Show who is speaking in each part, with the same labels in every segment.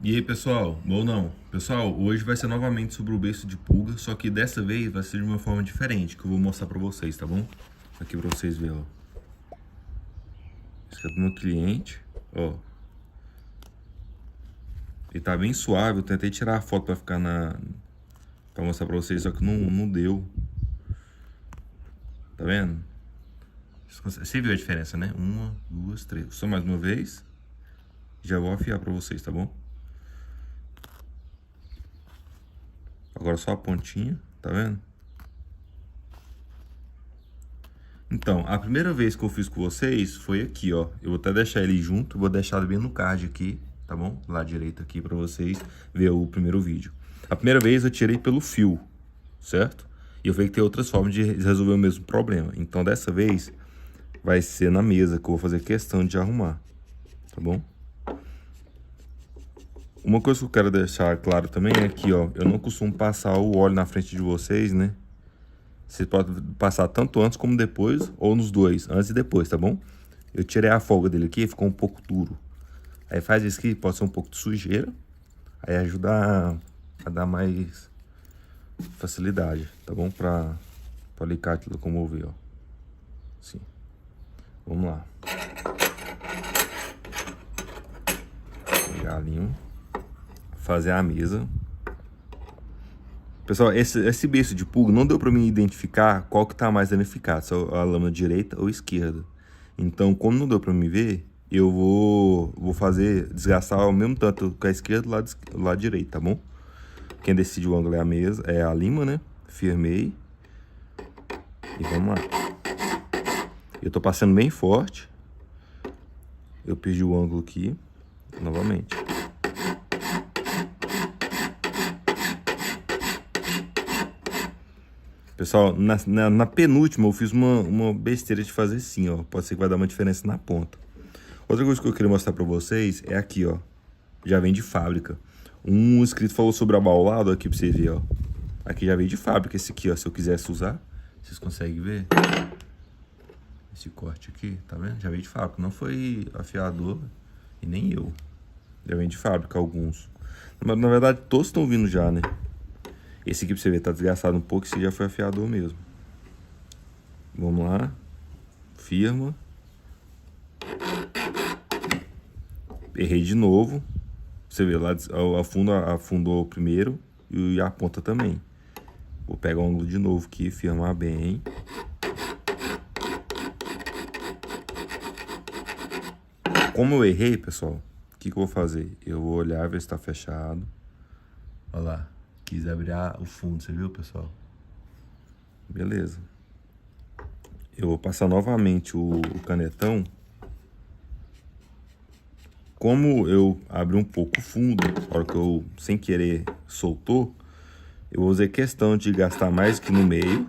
Speaker 1: E aí, pessoal? Bom, não. Pessoal, hoje vai ser novamente sobre o beiço de pulga, só que dessa vez vai ser de uma forma diferente, que eu vou mostrar pra vocês, tá bom? Aqui pra vocês verem, ó. Esse aqui é do meu cliente, ó. Ele tá bem suave, eu tentei tirar a foto pra ficar pra mostrar pra vocês, só que não deu. Tá vendo? Você viu a diferença, né? Uma, duas, três. Só mais uma vez. Já vou afiar pra vocês, tá bom? Agora só a pontinha, tá vendo? Então, a primeira vez que eu fiz com vocês foi aqui, ó. Eu vou até deixar ele junto, vou deixar bem no card aqui, tá bom? Lá direito aqui pra vocês ver o primeiro vídeo. A primeira vez eu tirei pelo fio, certo? E eu vi que tem outras formas de resolver o mesmo problema. Então, dessa vez, vai ser na mesa que eu vou fazer questão de arrumar, tá bom? Uma coisa que eu quero deixar claro também é que, ó, eu não costumo passar o óleo na frente de vocês, né? Você pode passar tanto antes como depois, ou nos dois, antes e depois, tá bom? Eu tirei a folga dele aqui, ficou um pouco duro. Aí faz isso aqui, pode ser um pouco de sujeira. Aí ajuda a dar mais facilidade, tá bom? Pra o alicate locomover, ó. Assim. Vamos lá. Pegar a lima. Fazer a mesa. Pessoal, esse beiço de pulga não deu pra mim identificar qual que tá mais danificado, se é a lâmina direita ou esquerda. Então, como não deu pra me ver, eu vou fazer, desgastar ao mesmo tanto com a esquerda e o lado direito, tá bom? Quem decide o ângulo é a mesa, é a lima, né? Firmei. E vamos lá. Eu tô passando bem forte. Eu perdi o ângulo aqui, novamente. Pessoal, na penúltima eu fiz uma besteira de fazer assim, ó. Pode ser que vai dar uma diferença na ponta. Outra coisa que eu queria mostrar pra vocês é aqui, ó. Já vem de fábrica. Um inscrito falou sobre abaulado aqui pra vocês verem, ó. Aqui já veio de fábrica esse aqui, ó. Se eu quisesse usar, vocês conseguem ver? Esse corte aqui, tá vendo? Já veio de fábrica. Não foi afiador e nem eu. Já vem de fábrica alguns. Mas na verdade todos estão vindo já, né? Esse aqui pra você ver tá desgastado um pouco, esse já foi afiador mesmo. Vamos lá. Firma. Errei de novo. Você vê lá, afundou o primeiro e a ponta também. Vou pegar o ângulo de novo aqui, firmar bem. Como eu errei, pessoal, o que eu vou fazer? Eu vou olhar, ver se tá fechado. Olha lá, quis abrir o fundo, você viu, pessoal? Beleza. Eu vou passar novamente o canetão. Como eu abri um pouco o fundo, na hora que eu, sem querer, soltou, eu vou fazer questão de gastar mais que no meio.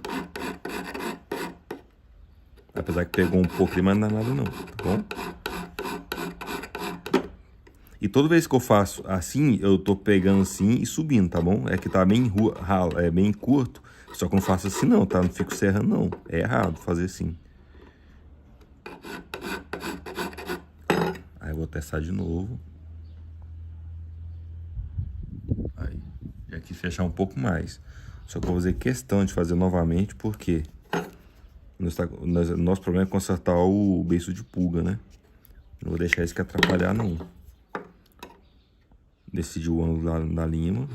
Speaker 1: Apesar que pegou um pouco ali, mas não dá nada não, tá bom? E toda vez que eu faço assim, eu tô pegando assim e subindo, tá bom? É que tá bem ralo, é bem curto, só que eu não faço assim não, tá? Não fico serrando não, é errado fazer assim. Aí eu vou testar de novo. Aí, já quis fechar um pouco mais. Só que eu vou fazer questão de fazer novamente, porque nosso problema é consertar o beiço de pulga, né? Não vou deixar isso que atrapalhar, não. Decidi o ângulo da lima,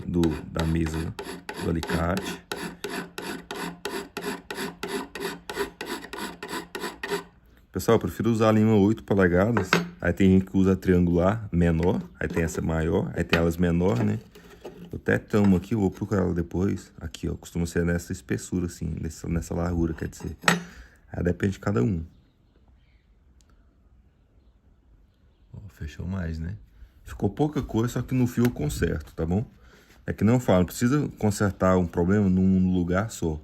Speaker 1: da mesa, né? Do alicate. Pessoal, eu prefiro usar a lima 8 polegadas. Aí tem gente que usa triangular, menor. Aí tem essa maior, aí tem elas menor, né? Eu até tamo aqui, eu vou procurar ela depois. Aqui, ó, costuma ser nessa espessura, assim, nessa largura, quer dizer. Aí depende de cada um. Ó, fechou mais, né? Ficou pouca coisa, só que no fio eu conserto, tá bom? É que não eu falo, não precisa consertar um problema num lugar só.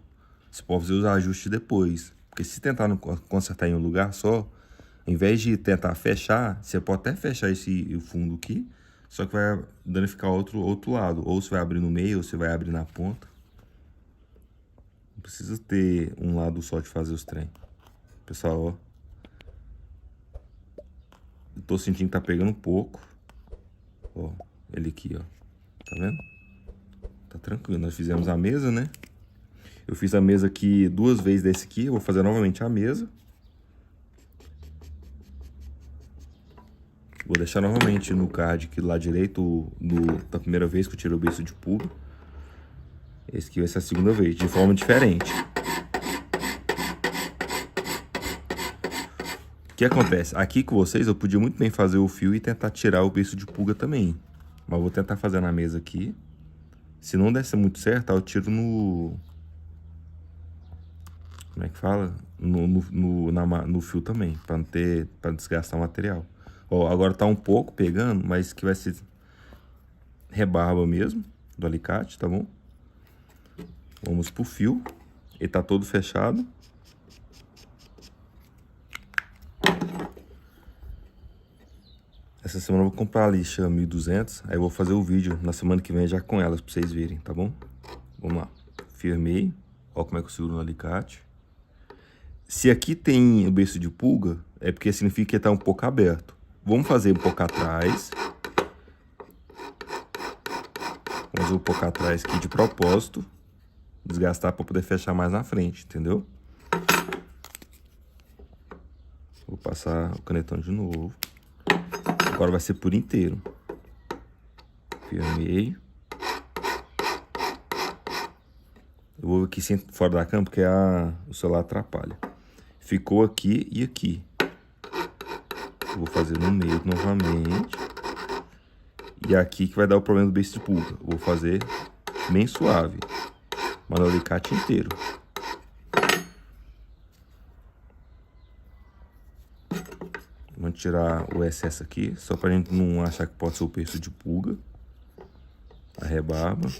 Speaker 1: Você pode fazer os ajustes depois. Porque se tentar consertar em um lugar só, em vez de tentar fechar, você pode até fechar o fundo aqui, só que vai danificar outro lado. Ou você vai abrir no meio, ou você vai abrir na ponta. Não precisa ter um lado só de fazer os trem. Pessoal, ó. Eu tô sentindo que tá pegando um pouco. Ó, ele aqui, ó. Tá vendo? Tá tranquilo. Nós fizemos a mesa, né? Eu fiz a mesa aqui 2 vezes desse aqui. Eu vou fazer novamente a mesa. Vou deixar novamente no card aqui do lado direito da primeira vez que eu tirei o beiço de pulga. Esse aqui vai ser a segunda vez, de forma diferente. O que acontece? Aqui com vocês eu podia muito bem fazer o fio e tentar tirar o beiço de pulga também. Mas eu vou tentar fazer na mesa aqui. Se não der muito certo, eu tiro no... Como é que fala? No fio também, pra não ter... pra desgastar o material. Ó, agora tá um pouco pegando, mas que vai ser rebarba mesmo, do alicate, tá bom? Vamos pro fio. Ele tá todo fechado. Essa semana eu vou comprar a lixa 1200. Aí eu vou fazer o vídeo na semana que vem já com elas pra vocês verem, tá bom? Vamos lá. Firmei. Ó como é que eu seguro no alicate. Se aqui tem o beiço de pulga, é porque significa que ele tá um pouco aberto. Vamos fazer um pouco atrás. Vamos fazer um pouco atrás aqui de propósito. Desgastar para poder fechar mais na frente, entendeu? Vou passar o canetão de novo. Agora vai ser por inteiro. Firmei. Eu vou aqui fora da cama porque o celular atrapalha. Ficou aqui e aqui. Eu vou fazer no meio novamente. E aqui que vai dar o problema do beiço de pulga. Eu vou fazer bem suave. Mas no alicate inteiro. Vamos tirar o excesso aqui, só pra gente não achar que pode ser o beiço de pulga. A rebarba.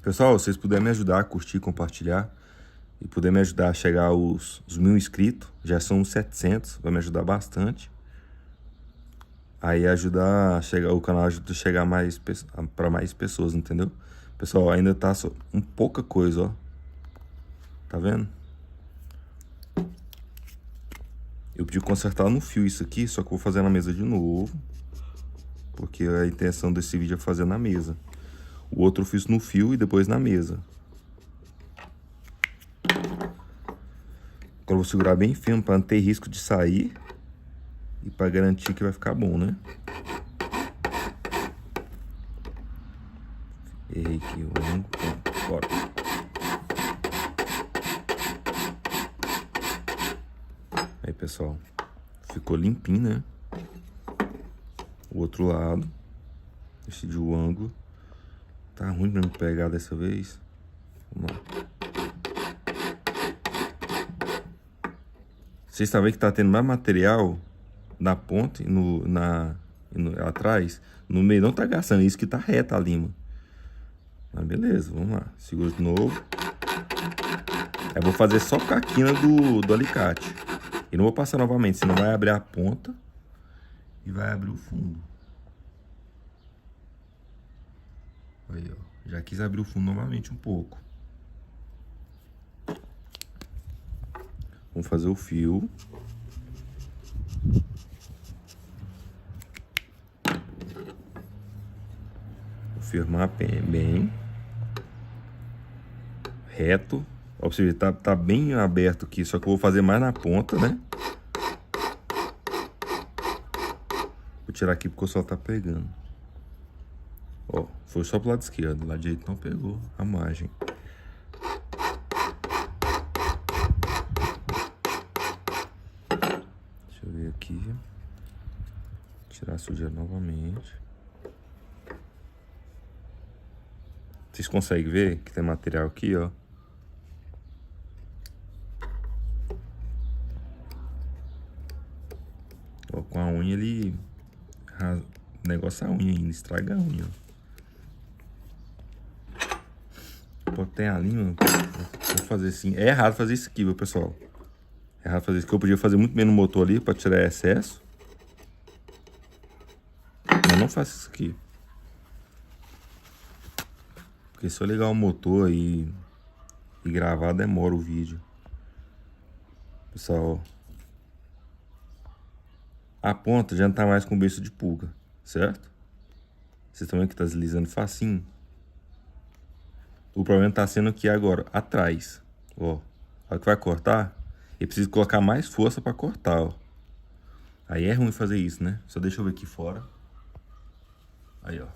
Speaker 1: Pessoal, se vocês puderem me ajudar a curtir, compartilhar e puderem me ajudar a chegar aos 1000 inscritos, já são uns 700, vai me ajudar bastante. Aí ajudar a chegar, o canal ajuda a chegar para mais pessoas, entendeu? Pessoal, ainda tá só pouca coisa, ó. Tá vendo? Eu pedi consertar no fio isso aqui, só que eu vou fazer na mesa de novo. Porque a intenção desse vídeo é fazer na mesa. O outro eu fiz no fio e depois na mesa. Agora eu vou segurar bem firme para não ter risco de sair. E para garantir que vai ficar bom, né? Errei aqui o ângulo. Bora. Aí, pessoal. Ficou limpinho, né? O outro lado. Decidi o ângulo. Tá ruim pra me pegar dessa vez. Vamos lá. Vocês estão vendo que tá tendo mais material na ponta e atrás. No meio não tá gastando. Isso que tá reto a lima. Mas beleza, vamos lá. Segura de novo. Eu vou fazer só com a quina do alicate. E não vou passar novamente, senão vai abrir a ponta e vai abrir o fundo. Aí, ó. Já quis abrir o fundo novamente um pouco. Vamos fazer o fio. Vou firmar bem. Reto. Ó, pra você ver, tá bem aberto aqui, só que eu vou fazer mais na ponta, né? Vou tirar aqui porque o sol tá pegando. Ó, foi só pro lado esquerdo, do lado direito não pegou a margem. Deixa eu ver aqui. Tirar a sujeira novamente. Vocês conseguem ver que tem material aqui, ó. Ó, com a unha ele... O negócio é a unha ainda, estraga a unha. Botei a linha, vou fazer assim. É errado fazer isso aqui, viu, pessoal? É errado fazer isso aqui. Eu podia fazer muito bem no motor ali pra tirar excesso. Mas não faço isso aqui. Porque se eu ligar o motor e gravar, demora o vídeo. Pessoal, a ponta já não tá mais com beiço de pulga. certo? Vocês estão vendo que tá deslizando facinho. O problema tá sendo aqui agora, atrás. Ó, a hora que vai cortar, eu preciso colocar mais força pra cortar, ó. Aí é ruim fazer isso, né? Só deixa eu ver aqui fora. Aí, ó.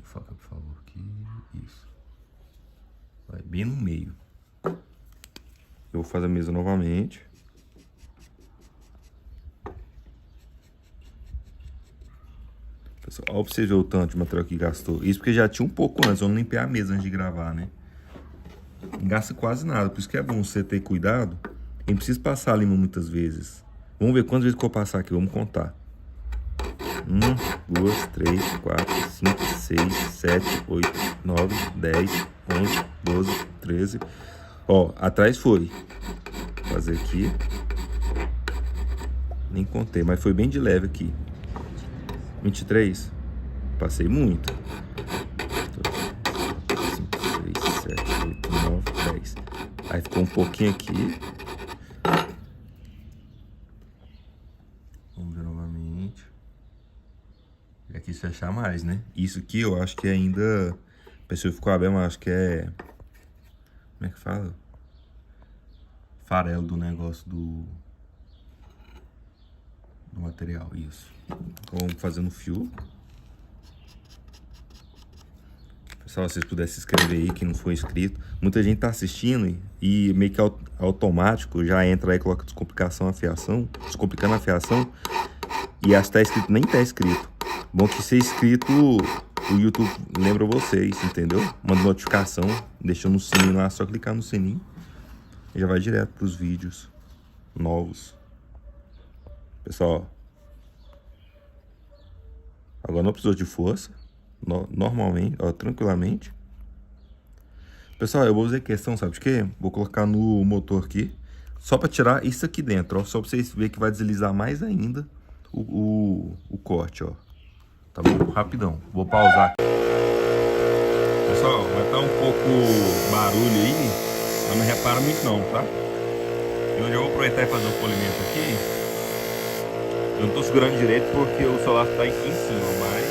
Speaker 1: Foca, por favor, aqui. Isso. Vai bem no meio. Eu vou fazer a mesa novamente. Pessoal, olha pra você ver o tanto de material que gastou. Isso porque já tinha um pouco antes, eu não limpei a mesa antes de gravar, né? Não gasta quase nada, por isso que é bom você ter cuidado. E não precisa passar a lima muitas vezes. Vamos ver quantas vezes que eu vou passar aqui, vamos contar. 1, 2, 3, 4, 5, 6, 7, 8, 9, 10, 11, 12, 13. Ó, atrás foi. Vou fazer aqui. Nem contei, mas foi bem de leve aqui. 23. Passei muito. 5, 6, 7, 8, 9, 10. Aí ficou um pouquinho aqui. Vamos ver novamente. Já quis fechar mais, né? Isso aqui eu acho que ainda... A pessoa ficou aberta, mas acho que é... Como é que fala? Farelo do negócio do material, isso. Vamos fazer no fio. Pessoal, se vocês pudessem se inscrever aí, quem não for inscrito. Muita gente tá assistindo e meio que automático já entra aí e coloca descomplicando a fiação. E acho que tá escrito, nem tá escrito. Bom que ser inscrito, o YouTube lembra vocês, entendeu? Manda notificação, deixa no sininho lá, só clicar no sininho. E já vai direto pros vídeos novos. Pessoal, agora não precisou de força. Normalmente, ó, tranquilamente. Pessoal, eu vou fazer questão, sabe de quê? Vou colocar no motor aqui, só para tirar isso aqui dentro, ó. Só para vocês verem que vai deslizar mais ainda o corte, ó. Tá bom? Rapidão. Vou pausar aqui. Pessoal, vai estar um pouco barulho aí, mas não repara muito não, tá? Eu já vou aproveitar e fazer o polimento aqui. Eu não tô segurando direito porque o celular tá aqui em cima, mas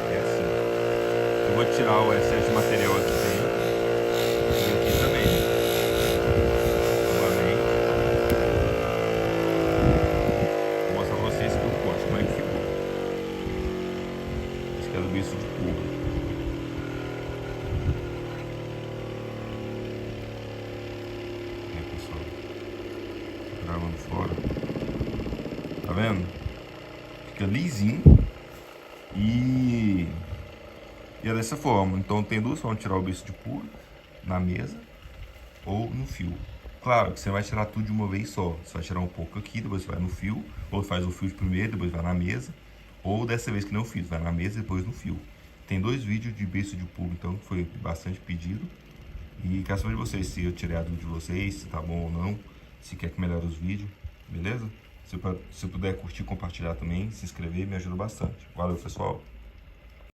Speaker 1: é assim. Eu vou tirar o excesso de material aqui dentro e aqui também. Novamente. Vou mostrar pra vocês que o corte, como é que ficou. Esse aqui é do bicho de pulga. É, pessoal. Tô gravando fora. Tá vendo? Fica lisinho. E é dessa forma. Então tem duas formas de tirar o bicho de pulga: na mesa ou no fio. Claro que você vai tirar tudo de uma vez só. Você vai tirar um pouco aqui, depois você vai no fio. Ou faz o fio de primeiro, depois vai na mesa. Ou dessa vez que não fiz, vai na mesa e depois no fio. Tem 2 vídeos de bicho de pulga, então foi bastante pedido. E quero saber de vocês se eu tirei a dúvida de vocês, se tá bom ou não. Se quer que melhore os vídeos, beleza? Se puder curtir, compartilhar também, se inscrever, me ajuda bastante. Valeu, pessoal!